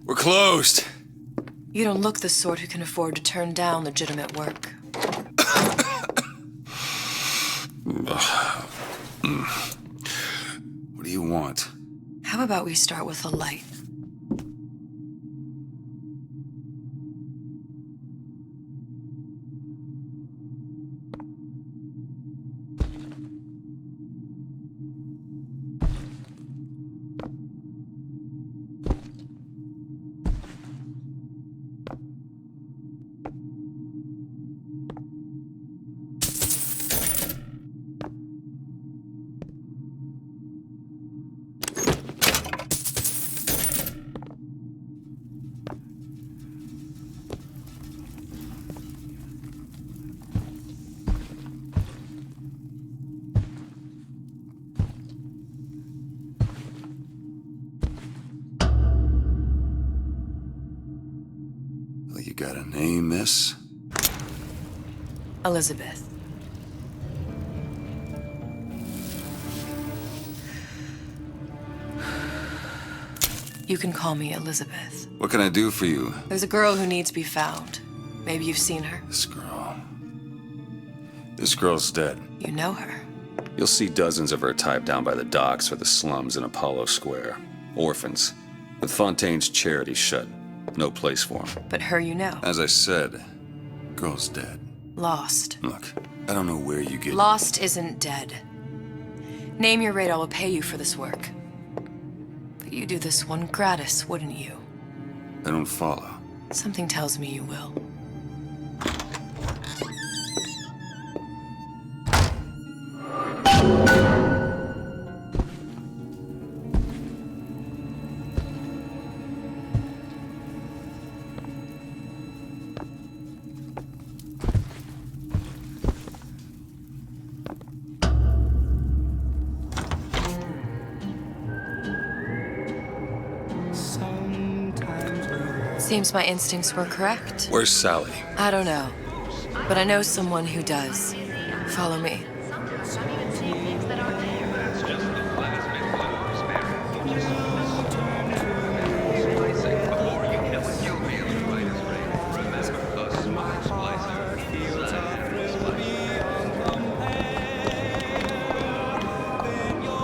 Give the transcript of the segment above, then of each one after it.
We're closed. You don't look the sort who can afford to turn down legitimate work. What do you want? How about we start with a light? Well, you got a name, miss? Elizabeth. You can call me Elizabeth. What can I do for you? There's a girl who needs to be found. Maybe you've seen her. This girl. This girl's dead. You know her. You'll see dozens of her type down by the docks or the slums in Apollo Square. Orphans. With Fontaine's charity shut. No place for them. But her you know. As I said, girl's dead. Lost. Look, I don't know where you get... Lost isn't dead. Name your rate, I will pay you for this work. But you do this one gratis, wouldn't you? I don't follow. Something tells me you will. Seems my instincts were correct. Where's Sally? I don't know, but I know someone who does. Follow me.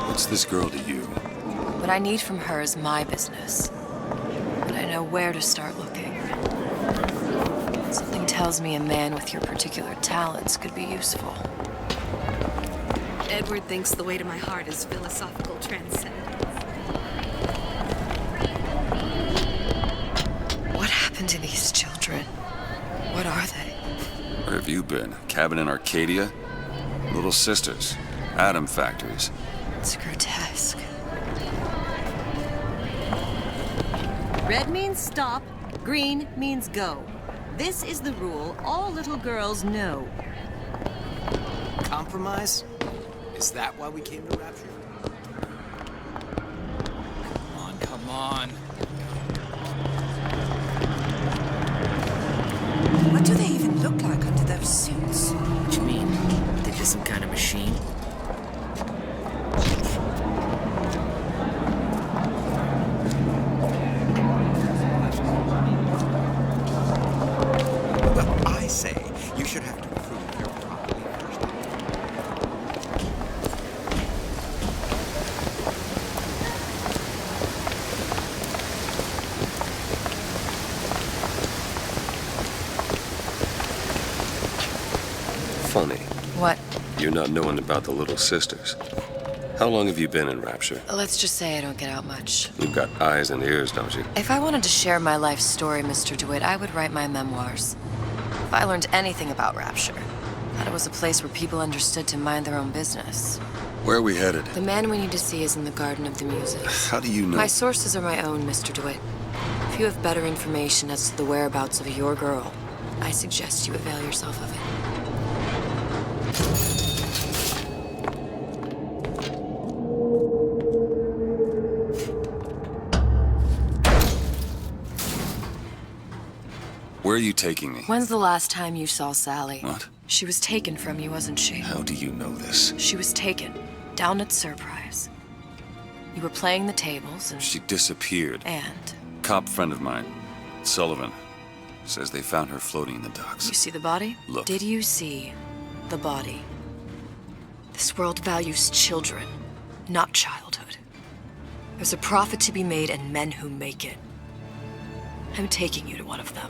What's this girl to you? What I need from her is my business. But I know where to start looking. Something tells me a man with your particular talents could be useful. Edward thinks the way to my heart is philosophical transcendence. What happened to these children? What are they? Where have you been? Cabin in Arcadia? Little sisters. Atom factories. It's grotesque. Red means stop, green means go. This is the rule all little girls know. Compromise? Is that why we came to Rapture? Come on. What do they even look like under those suits? What you mean? They're just some kind of machine? Well, I say you should have to prove you're properly first. Funny. What? You're not knowing about the Little Sisters. How long have you been in Rapture? Let's just say I don't get out much. You've got eyes and ears, don't you? If I wanted to share my life story, Mr. DeWitt, I would write my memoirs. If I learned anything about Rapture, that it was a place where people understood to mind their own business. Where are we headed? The man we need to see is in the Garden of the Muses. How do you know? My sources are my own, Mr. DeWitt. If you have better information as to the whereabouts of your girl, I suggest you avail yourself of it. Where are you taking me? When's the last time you saw Sally? What? She was taken from you, wasn't she? How do you know this? She was taken, down at Surprise. You were playing the tables and... She disappeared. And? Cop friend of mine, Sullivan, says they found her floating in the docks. You see the body? Look. Did you see the body? This world values children, not childhood. There's a profit to be made and men who make it. I'm taking you to one of them.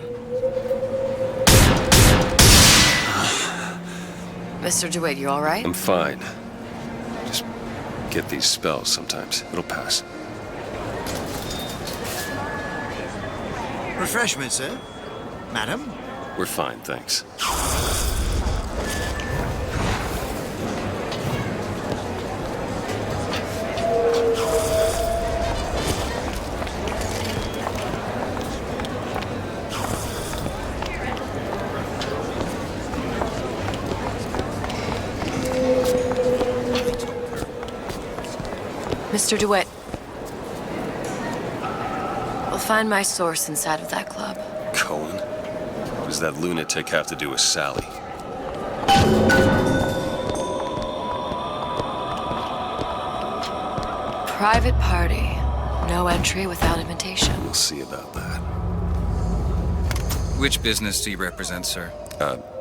Mr. DeWitt, you all right? I'm fine. Just get these spells sometimes. It'll pass. Refreshment, sir? Madam? We're fine, thanks. Mr. DeWitt. We'll find my source inside of that club. Cohen? What does that lunatic have to do with Sally? Private party. No entry without invitation. We'll see about that. Which business do you represent, sir?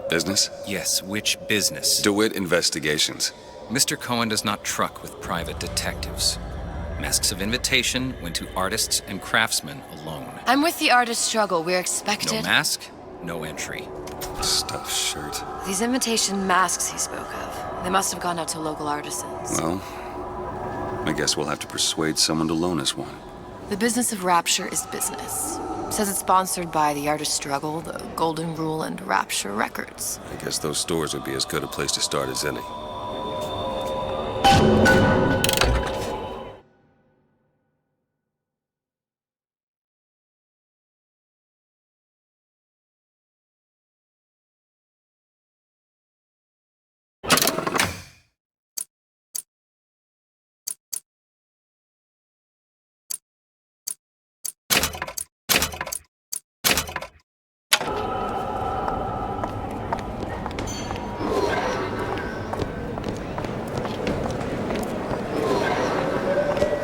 Business? Yes, which business? DeWitt Investigations. Mr. Cohen does not truck with private detectives. Masks of invitation went to artists and craftsmen alone. I'm with the artist struggle. We're No expected. mask, no entry. Stuffed shirt. These invitation masks he spoke of. They must have gone out to local artisans. Well, I guess we'll have to persuade someone to loan us one. The business of Rapture is business. Says it's sponsored by the Artist Struggle, the Golden Rule, and Rapture Records. I guess those stores would be as good a place to start as any.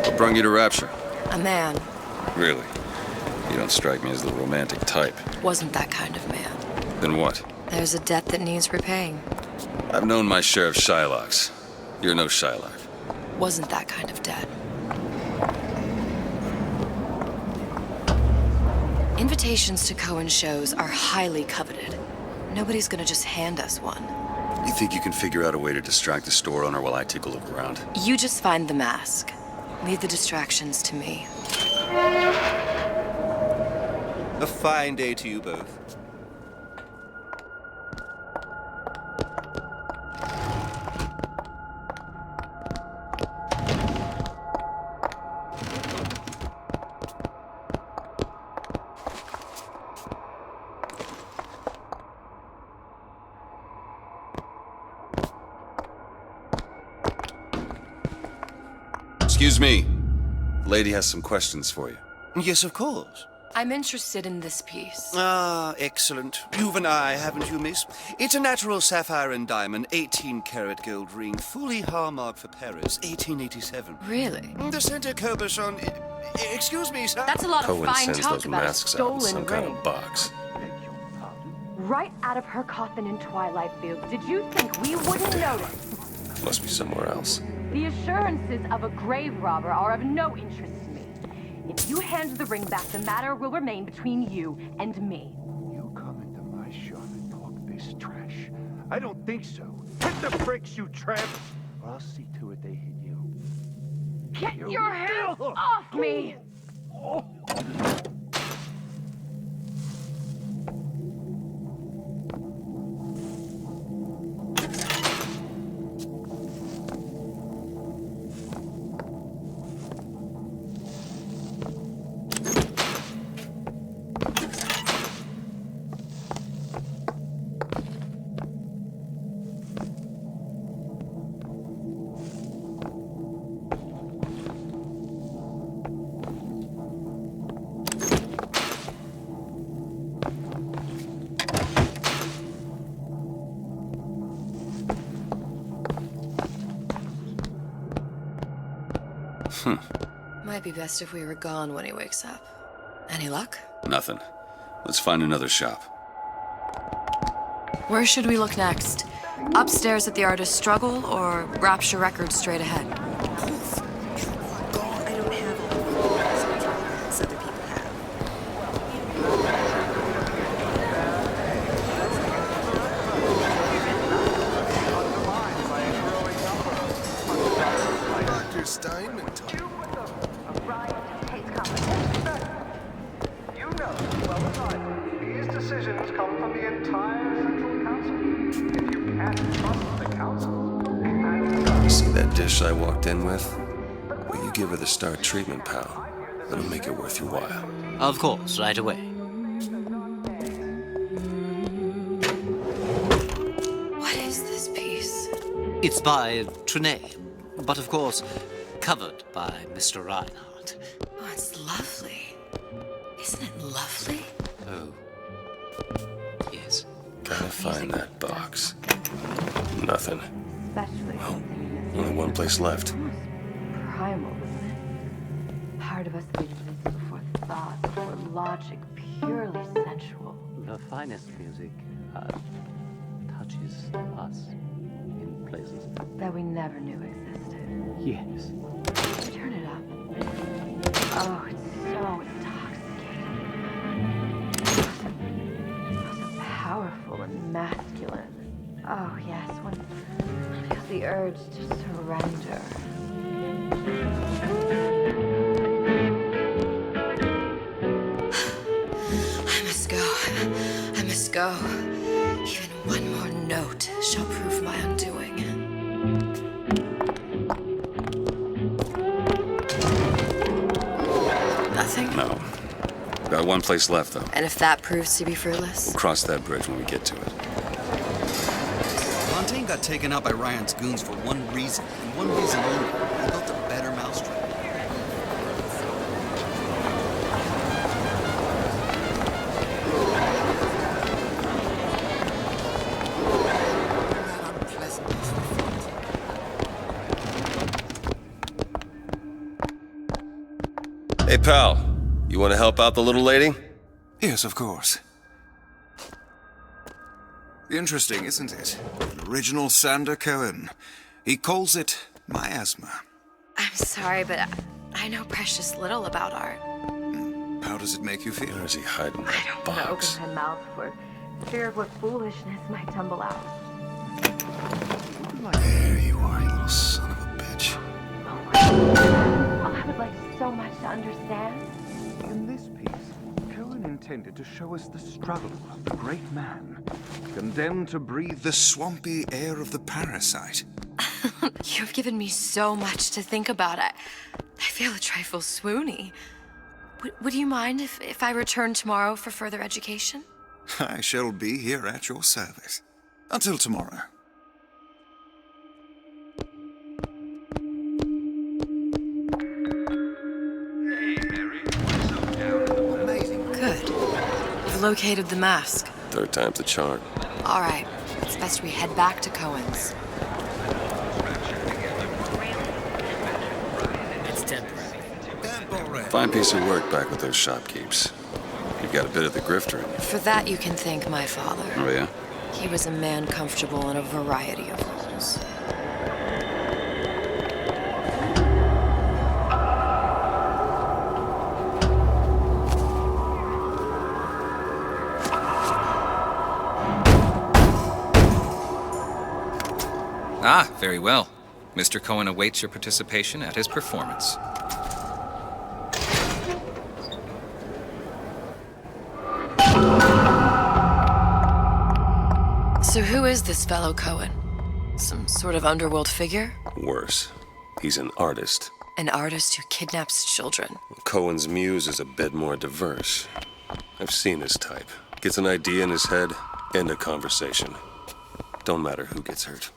What brung you to Rapture? A man Really? You don't strike me as the romantic type. wasn't that kind of man. Then what? There's a debt that needs repaying. I've known my share of Shylocks. You're no Shylock. Wasn't that kind of debt. Invitations to Cohen shows are highly coveted. Nobody's gonna just hand us one. You think you can figure out a way to distract the store owner while I take a look around? You just find the mask. Leave the distractions to me. A fine day to you both. Excuse me. The lady has some questions for you. Yes, of course. I'm interested in this piece. Ah, excellent. You've an eye, haven't you, miss? It's a natural sapphire and diamond, 18-karat gold ring, fully hallmarked for Paris, 1887. Really? The center cabochon... Excuse me, sir. That's a lot of Cohen fine sends talk those about a masks out in stolen some kind ring. of box. Right out of her coffin in Twilight Fields. Did you think we wouldn't notice? Must be somewhere else. The assurances of a grave robber are of no interest to me. If you hand the ring back, the matter will remain between you and me. You come into my shop and talk this trash? I don't think so. Hit the bricks, you tramp! Or I'll see to it they hit you. Get your hands off me! Might be best if we were gone when he wakes up. Any luck? Nothing. Let's find another shop. Where should we look next? Upstairs at the Artist's Struggle, or Rapture Records straight ahead? I don't have all the as other people have. Dr. Steinman talking. You know well as I do, these decisions come from the entire Central Council. If you can't trust the Council, See that dish I walked in with? Will you give her the star treatment, pal? It'll make it worth your while. Of course, right away. What is this piece? It's by Trenet, but of course, covered by Mr. Reinhardt. Oh, it's lovely. Isn't it lovely? Oh, yes. Gotta find that box. Nothing. Especially Only one place left. primal, isn't it? Part of us exists before thought, before logic, purely sensual. The finest music touches us in places. That we never knew existed. Yes. Turn it up. Oh, it's so intoxicating. So powerful and masculine. Oh, yes, one feels the urge to surrender. I must go. I must go. Even one more note shall prove my undoing. Nothing? No. Got one place left, though. And if that proves to be fruitless? We'll cross that bridge when we get to it. Fontaine got taken out by Ryan's goons for one reason, and one reason only. He built a better mousetrap. Hey, pal. You want to help out the little lady? Yes, of course. Interesting, isn't it? An original Sander Cohen. He calls it miasma. I'm sorry, but I know precious little about art. How does it make you feel? Where is he hiding I that don't want to box? open my mouth for fear of what foolishness might tumble out. There you are, you little son of a bitch. Oh, I would like so much to understand. In this piece, Cohen intended to show us the struggle of the great man, condemned to breathe The swampy air of the parasite. You've given me so much to think about. I feel a trifle swoony. Would you mind if I return tomorrow for further education? I shall be here at your service. Until tomorrow. Good. You've located the mask. Third time's the charm. All right. It's best we head back to Cohen's. It's temporary. Fine piece of work back with those shopkeepers. You've got a bit of the grifter in you. For that, you can thank my father. Oh, yeah? He was a man comfortable in a variety of roles. Ah, very well. Mr. Cohen awaits your participation at his performance. So who is this fellow Cohen? Some sort of underworld figure? Worse. He's an artist. An artist who kidnaps children. Cohen's muse is a bit more diverse. I've seen his type. Gets an idea in his head, end a conversation. Don't matter who gets hurt.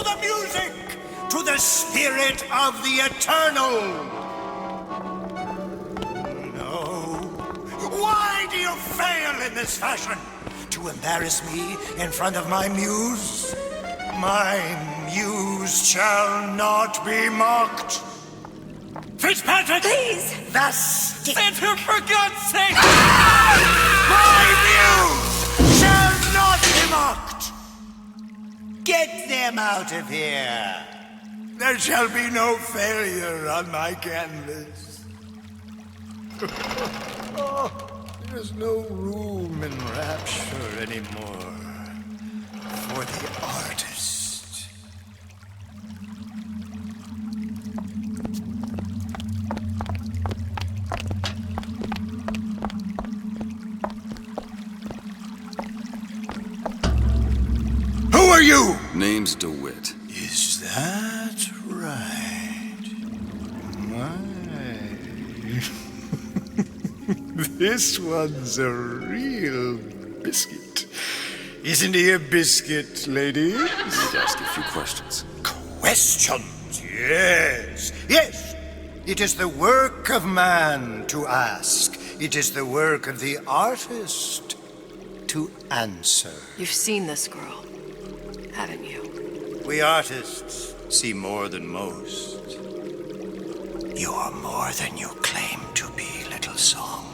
to the music, to the spirit of the eternal. No. Why do you fail in this fashion? To embarrass me in front of my muse? My muse shall not be mocked. Fitzpatrick! Please! The stick! Santa, for God's sake! My muse shall not be mocked! Get them out of here! There shall be no failure on my canvas. Oh, there's no room in rapture anymore for the artist. Who are you? Name's DeWitt. Is that right? My. This one's a real biscuit. Isn't he a biscuit, ladies? I need to ask you a few questions. Questions, yes. Yes, it is the work of man to ask. It is the work of the artist to answer. You've seen this girl, haven't you? We artists see more than most. You are more than you claim to be, little songbird.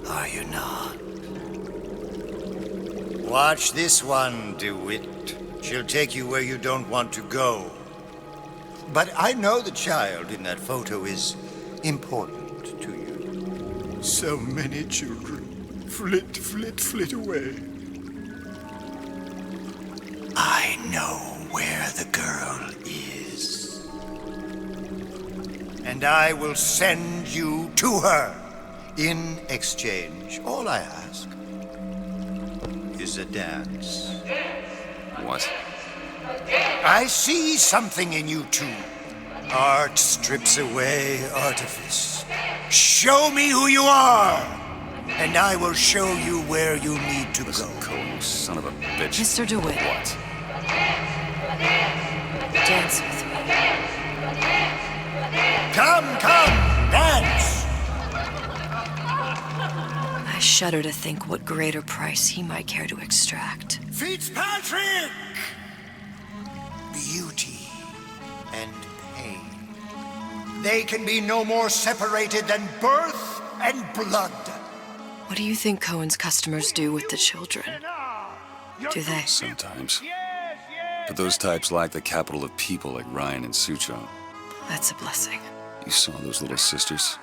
Are you not? Watch this one, DeWitt. She'll take you where you don't want to go. But I know the child in that photo is important to you. So many children flit, flit, flit away. I know where the girl is. And I will send you to her. In exchange, all I ask is a dance. What? I see something in you two. Art strips away artifice. Show me who you are, and I will show you where you need to Listen, go. Cole, son of a bitch. Mr. DeWitt. What? Dance with me. Come, dance! I shudder to think what greater price he might care to extract. Fitzpatrick! Beauty and pain. They can be no more separated than birth and blood. What do you think Cohen's customers do with the children? Do they? Sometimes. But those types lack the capital of people like Ryan and Suchong. That's a blessing. You saw those little sisters?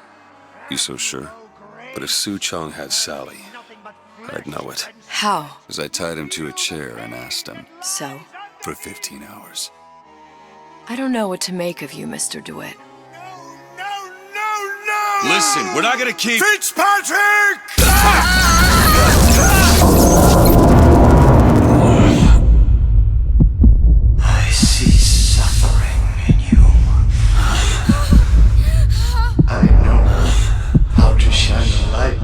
You so sure? But if Suchong had Sally, I'd know it. How? Because I tied him to a chair and asked him. So? For 15 hours. I don't know what to make of you, Mr. DeWitt. No! Listen, we're not gonna keep... Fitzpatrick! I see suffering in you. I know how to shine a light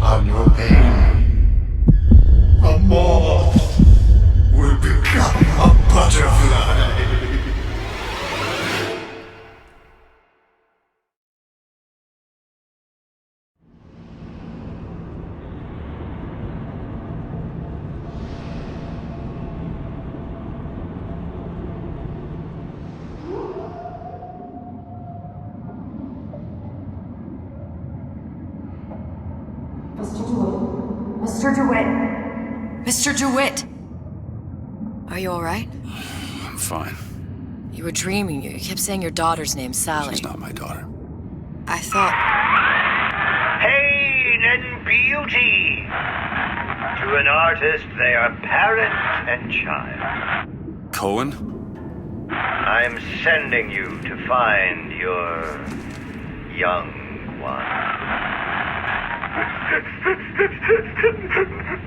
on your pain. A moth will become a butterfly. Mr. DeWitt! Mr. DeWitt! Are you all right? I'm fine. You were dreaming. You kept saying your daughter's name, Sally. She's not my daughter. I thought... Pain and beauty. To an artist, they are parent and child. Cohen? I'm sending you to find your young one.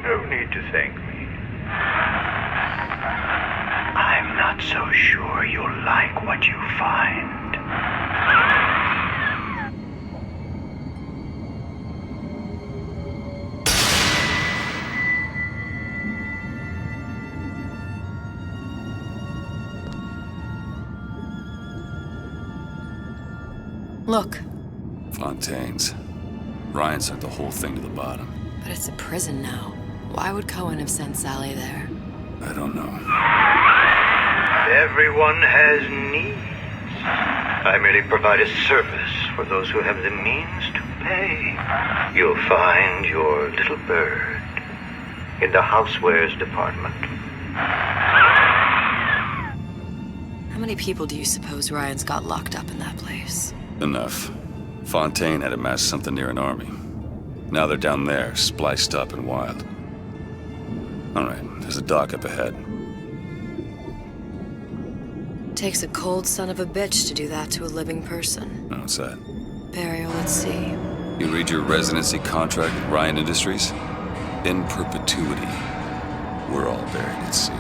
No need to thank me. I'm not so sure you'll like what you find. Look. Fontaine's. Ryan sent the whole thing to the bottom. But it's a prison now. Why would Cohen have sent Sally there? I don't know. Everyone has needs. I merely provide a service for those who have the means to pay. You'll find your little bird in the housewares department. How many people do you suppose Ryan's got locked up in that place? Enough. Fontaine had amassed something near an army. Now they're down there, spliced up and wild. Alright, there's a dock up ahead. Takes a cold son of a bitch to do that to a living person. What's that? Burial at sea. You read your residency contract with Ryan Industries? In perpetuity, we're all buried at sea.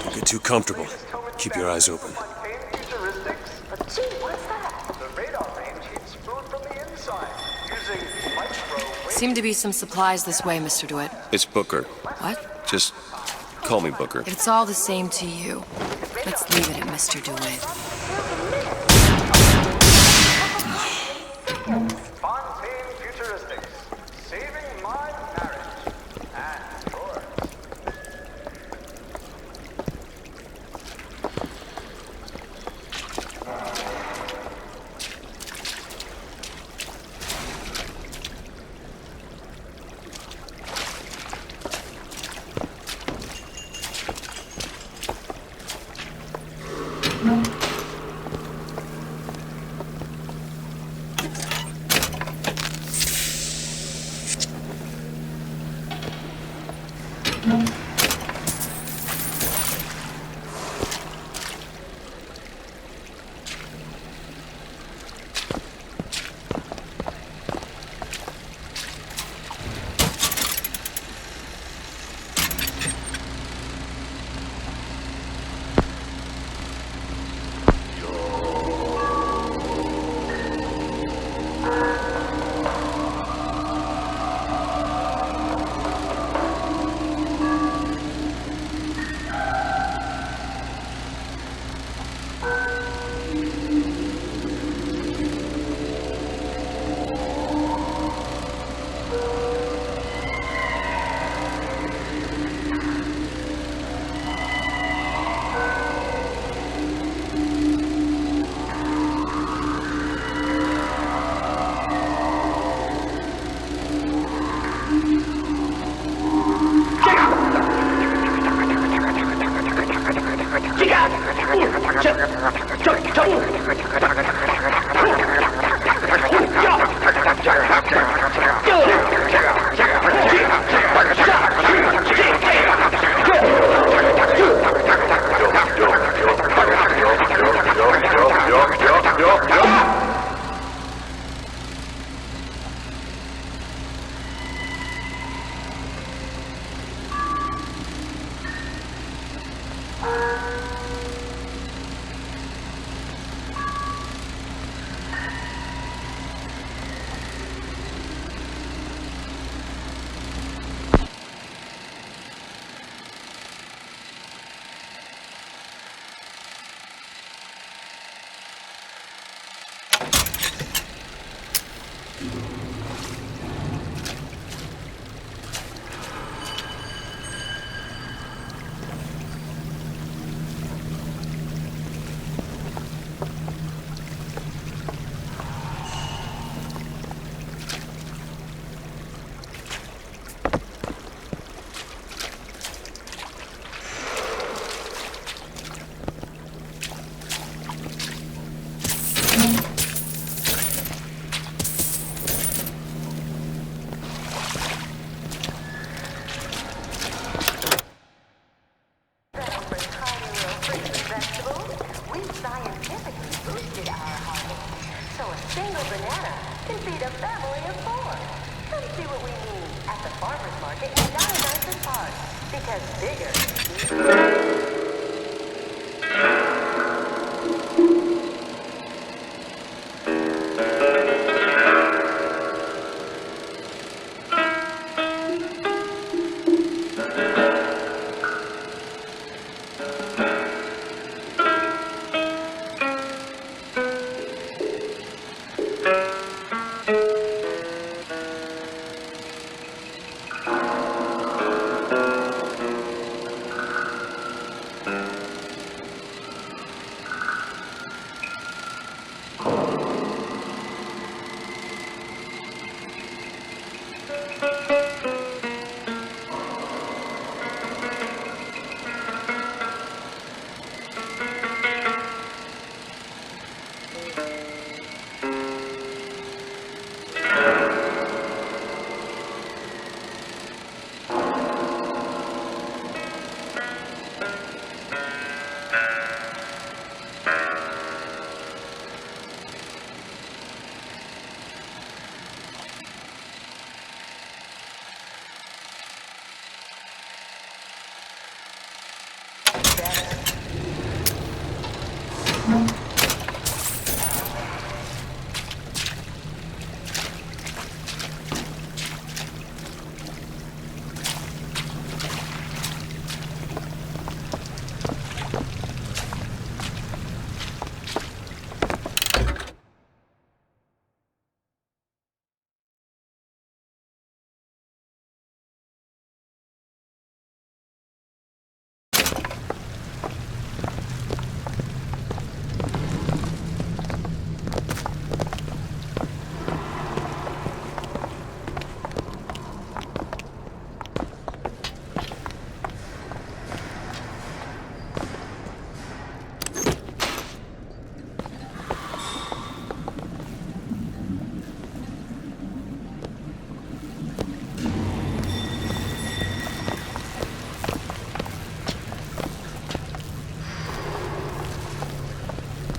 Don't get too comfortable. Keep your eyes open. Seem to be some supplies this way, Mr. DeWitt. It's Booker. What? Just call me Booker. If it's all the same to you, let's leave it at Mr. DeWitt. Fontaine Futuristics, saving my marriage and yours.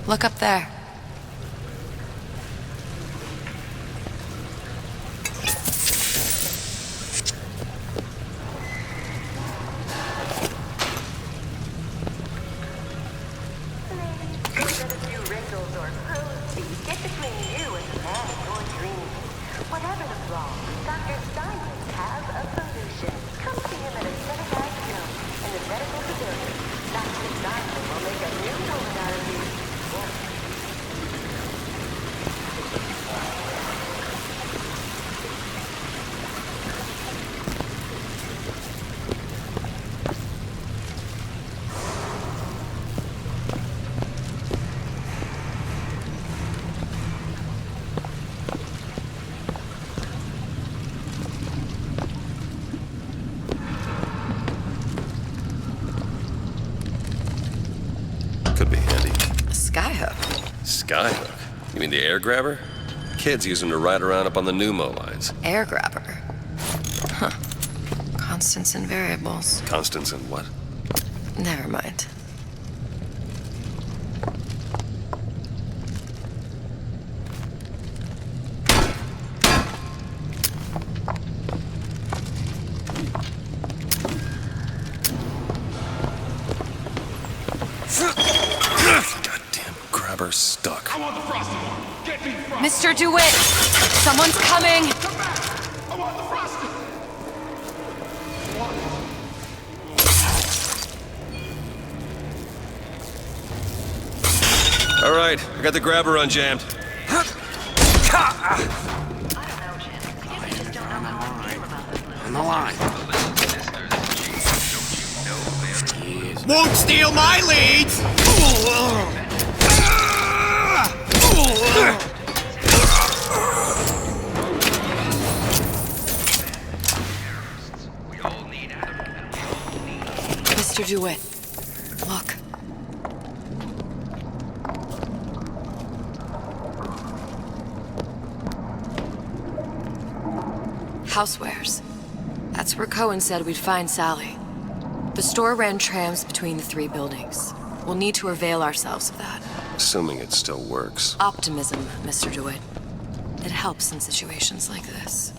Look up there. Could be handy. A skyhook. Skyhook? You mean the air grabber? Kids use them to ride around up on the pneumo lines. Air grabber. Huh. Constants and variables. Constants and what? Never mind. Goddamn grabber stuck. I want the frosted one. Get me frosted. Mr. DeWitt! Someone's coming! Come back. I want the frosted. All right, I got the grabber unjammed. On the line. Won't steal my leads! Mr. DeWitt, look. Housewares. That's where Cohen said we'd find Sally. The store ran trams between the 3 buildings. We'll need to avail ourselves of that. Assuming it still works. Optimism, Mr. DeWitt. It helps in situations like this.